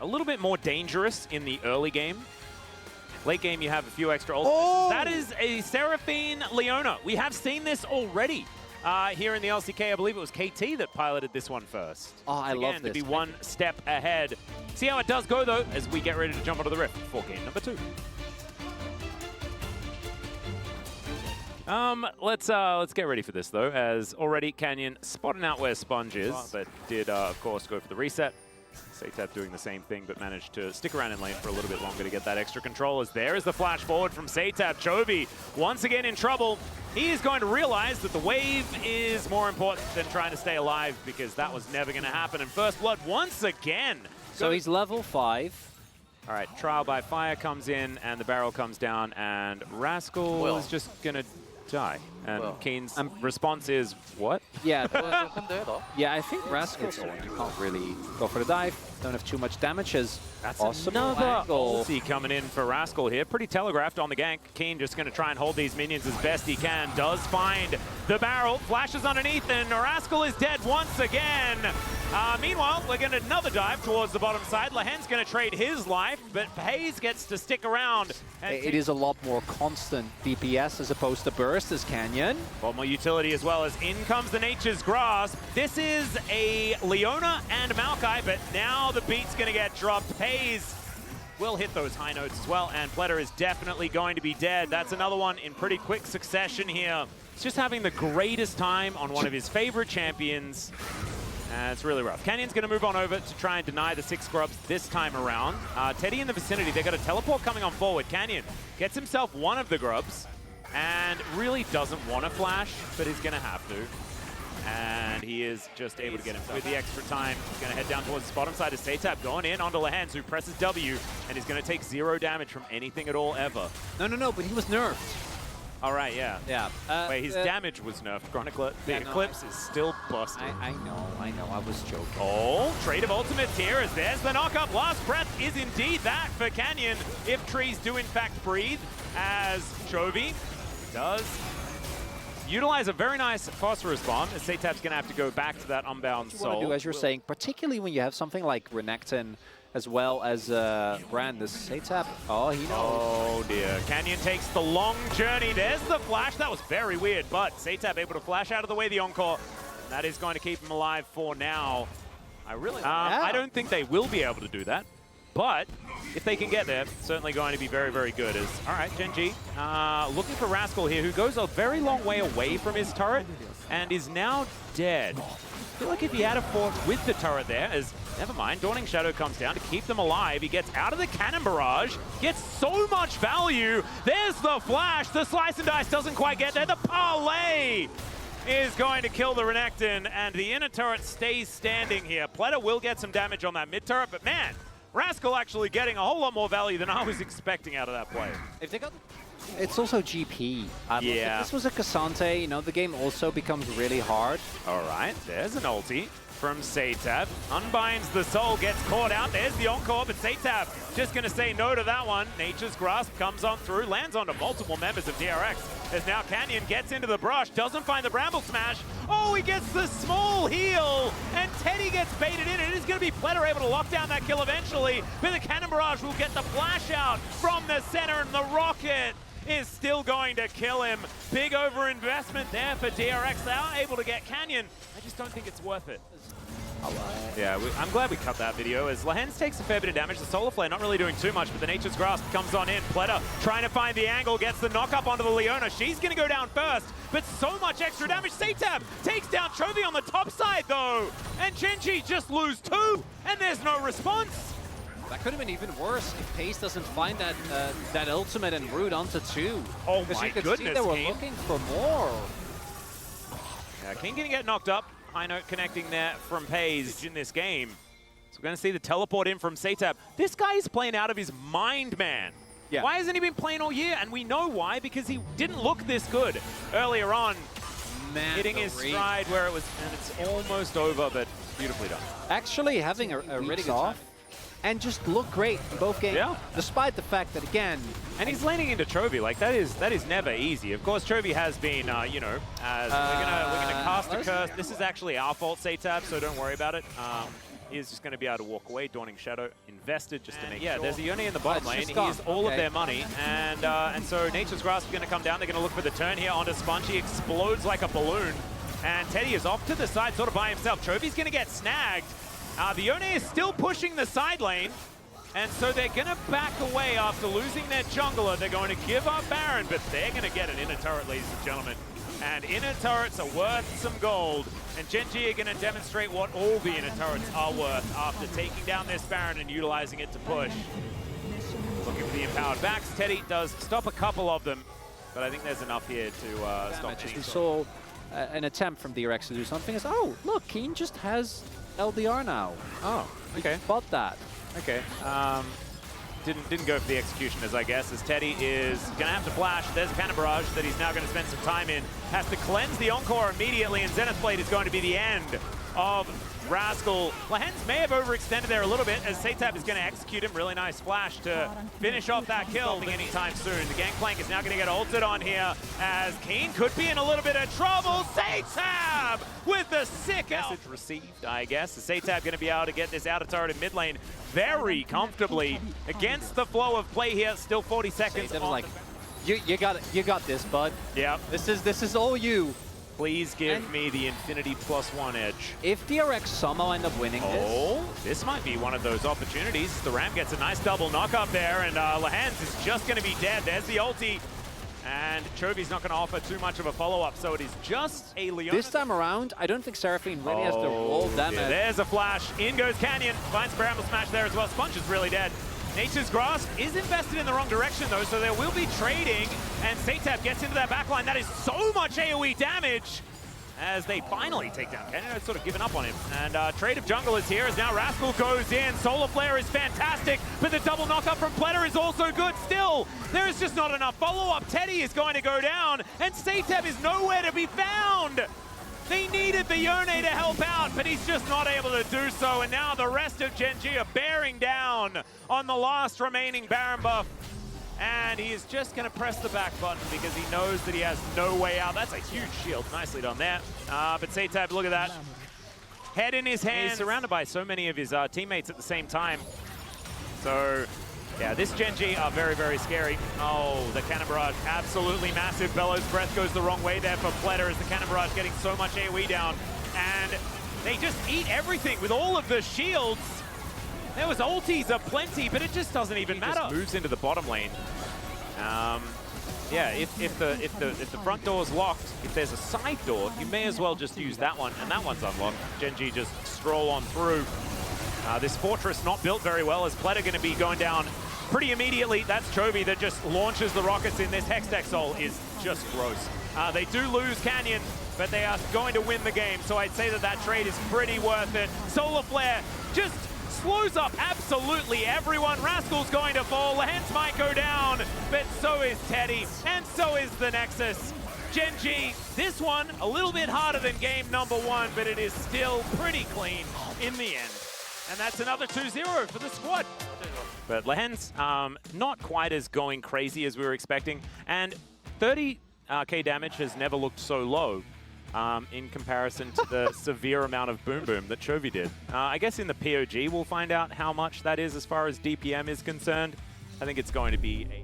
a little bit more dangerous in the early game. Late game, you have a few extra ultimates. Oh! That is a Seraphine Leona. We have seen this already here in the LCK. I believe it was KT that piloted this one first. Oh, I love this. To be one step ahead. See how it does go, though, as we get ready to jump onto the Rift for game number 2. Let's get ready for this, though, as already Canyon spotting out where Sponge is, but did, of course, go for the reset. Satap doing the same thing, but managed to stick around in lane for a little bit longer to get that extra control. As there is the flash forward from Satap. Chovy once again in trouble. He is going to realize that the wave is more important than trying to stay alive, because that was never going to happen. And First Blood once again. So he's level 5. All right, Trial by Fire comes in, and the barrel comes down, and Rascal is just going to die. And Keen's response is, what? Yeah, yeah, I think Rascal's can't really go for the dive. Don't have too much damage. That's awesome another angle. ulti coming in for Rascal here. Pretty telegraphed on the gank. Keen just going to try and hold these minions as best he can. Does find the barrel. Flashes underneath, and Rascal is dead once again. Meanwhile, we're going to another dive towards the bottom side. Lahen's going to trade his life, but Hayes gets to stick around. It is a lot more constant DPS as opposed to burst as Canyon. A lot more utility as well, as in comes the Nature's Grasp. This is a Leona and Maokai, but now the beat's going to get dropped. Hayes will hit those high notes as well, and Pletter is definitely going to be dead. That's another one in pretty quick succession here. He's just having the greatest time on one of his favorite champions. It's really rough. Canyon's going to move on over to try and deny the 6 Grubs this time around. Teddy in the vicinity. They've got a teleport coming on forward. Canyon gets himself one of the Grubs and really doesn't want to flash, but he's going to have to. And he is just able to get himself with the extra time. He's going to head down towards the bottom side of Satap, going in onto Lehans, who presses W, and he's going to take 0 damage from anything at all ever. No, but he was nerfed. All right, yeah. Yeah. Wait, his damage was nerfed. Chronicler, the Eclipse is still busted. I know, I was joking. Oh, trade of ultimates here as there's the knock-up. Last breath is indeed that for Canyon, if trees do in fact breathe, as Chovy does utilize a very nice phosphorus bomb, as Satap's going to have to go back to that unbound soul. What you want to do, as you're saying, particularly when you have something like Renekton as well as Brand, this Satap, oh, he knows. Oh dear, Canyon takes the long journey. There's the flash. That was very weird, but Satap able to flash out of the way the Encore. And that is going to keep him alive for now. I don't think they will be able to do that, but if they can get there, certainly going to be very, very good. All right, Gen.G looking for Rascal here, who goes a very long way away from his turret and is now dead. I feel like if he had a fort with the turret there, never mind, Dawning Shadow comes down to keep them alive. He gets out of the cannon barrage, gets so much value. There's the flash. The slice and dice doesn't quite get there. The parlay is going to kill the Renekton, and the inner turret stays standing here. Pletter will get some damage on that mid turret, but man, Rascal actually getting a whole lot more value than I was expecting out of that play. If they got, it's also GP. Yeah. If this was a Cassante, you know, the game also becomes really hard. All right, there's an ulti from Satap. Unbinds the soul, gets caught out. There's the Encore, but Satap just going to say no to that one. Nature's Grasp comes on through, lands onto multiple members of DRX. As now Canyon gets into the brush, doesn't find the Bramble Smash. Oh, he gets the small heal, and Teddy gets baited in. It is going to be Pletter able to lock down that kill eventually, but the Cannon Barrage will get the flash out from the center, and the Rocket is still going to kill him. Big overinvestment there for DRX. They are able to get Canyon. I just don't think it's worth it. Yeah, I'm glad we cut that video, as Lehans takes a fair bit of damage. The Solar Flare not really doing too much, but the Nature's Grasp comes on in. Pletter trying to find the angle, gets the knock up onto the Leona. She's going to go down first, but so much extra damage. Satap takes down Chovy on the top side, though, and Gen.G just lose 2, and there's no response. That could have been even worse if Pace doesn't find that ultimate and root onto 2. Oh my goodness, they were looking for more. Yeah, King gonna get knocked up. High note connecting there from Pace in this game. So we're gonna see the teleport in from Satap. This guy is playing out of his mind, man. Yeah. Why hasn't he been playing all year? And we know why, because he didn't look this good earlier on. Man, hitting his stride where it was, and it's almost over, but beautifully done. Actually having a really good time. And just look great in both games, despite the fact that, again... And he's landing into Chovy, like, that is never easy. Of course, Chovy has been, you know, as we're gonna cast a curse. This is actually our fault, Satap, so don't worry about it. is just going to be able to walk away. Dawning Shadow invested just to make sure. Yeah, there's a Yone in the bottom lane. He has all of their money. And So Nature's Grasp is going to come down. They're going to look for the turn here onto Sponge. He explodes like a balloon. And Teddy is off to the side sort of by himself. Trophy's going to get snagged. The Yone is still pushing the side lane. And so they're going to back away after losing their jungler. They're going to give up Baron, but they're going to get an inner turret, ladies and gentlemen. And inner turrets are worth some gold. And Gen.G are going to demonstrate what all the inner turrets are worth after taking down this Baron and utilizing it to push. Looking for the empowered backs. Teddy does stop a couple of them, but I think there's enough here to stop any. We saw an attempt from DRX to do something. It's, oh, look, Keen just has LDR now. Oh, okay. Bought that. Okay. Didn't go for the executioners, I guess, as Teddy is going to have to flash. There's a Cannon Barrage that he's now going to spend some time in. Has to cleanse the Encore immediately, and Zenith Blade is going to be the end of Rascal. Lehens may have overextended there a little bit, as Satab is going to execute him. Really nice flash to finish off that kill anytime soon. The Gangplank is now going to get ulted on here, as Keen could be in a little bit of trouble. Satab with the sick message received, I guess. Satab going to be able to get this outer turret in mid lane very comfortably against the flow of play here. Still 40 seconds. Like, you got this, bud. Yeah. This is all you. Please give me the Infinity +1 edge. If DRX somehow end up winning this might be one of those opportunities. The Ram gets a nice double knock up there, and Lehens is just going to be dead. There's the ulti. And Chovy's not going to offer too much of a follow-up, so it is just a Leona. This time around, I don't think Seraphine really has the roll damage. Yeah, there's a flash. In goes Canyon. Finds Bramble Smash there as well. Sponge is really dead. Nature's Grasp is invested in the wrong direction, though, so there will be trading. And Satab gets into that backline. That is so much AoE damage as they finally take down Canyon. I'd sort of given up on him. And trade of jungle is here as now Rascal goes in. Solar Flare is fantastic, but the double knockup from Pleta is also good. Still, there is just not enough follow-up. Teddy is going to go down, and Satab is nowhere to be found. They needed the Yone to help out, but he's just not able to do so. And now the rest of Gen.G are bearing down on the last remaining Baron buff. And he is just going to press the back button because he knows that he has no way out. That's a huge shield. Nicely done there. But Satab, look at that. Head in his hand. He's surrounded by so many of his teammates at the same time. So, yeah, this Gen.G are very, very scary. Oh, the Cannon Barrage, absolutely massive. Bellow's Breath goes the wrong way there for Pleta as the Cannon Barrage getting so much AoE down. And they just eat everything with all of the shields. There was ultis aplenty, but it just doesn't even matter. Just moves into the bottom lane. Yeah, if the front door is locked, if there's a side door, you may as well just use that one, and that one's unlocked. Gen.G just stroll on through. This fortress not built very well, as Pleta going to be going down pretty immediately. That's Chovy that just launches the rockets in. This Hextech Soul is just gross. They do lose Canyon, but they are going to win the game, so I'd say that that trade is pretty worth it. Solar Flare just slows up absolutely everyone. Rascal's going to fall. Lehens might go down, but so is Teddy, and so is the Nexus. Gen.G, this one a little bit harder than game number 1, but it is still pretty clean in the end. And that's another 2-0 for the squad. But Lehens, not quite as going crazy as we were expecting. And 30k damage has never looked so low in comparison to the severe amount of boom boom that Chovy did. I guess in the POG we'll find out how much that is as far as DPM is concerned. I think it's going to be a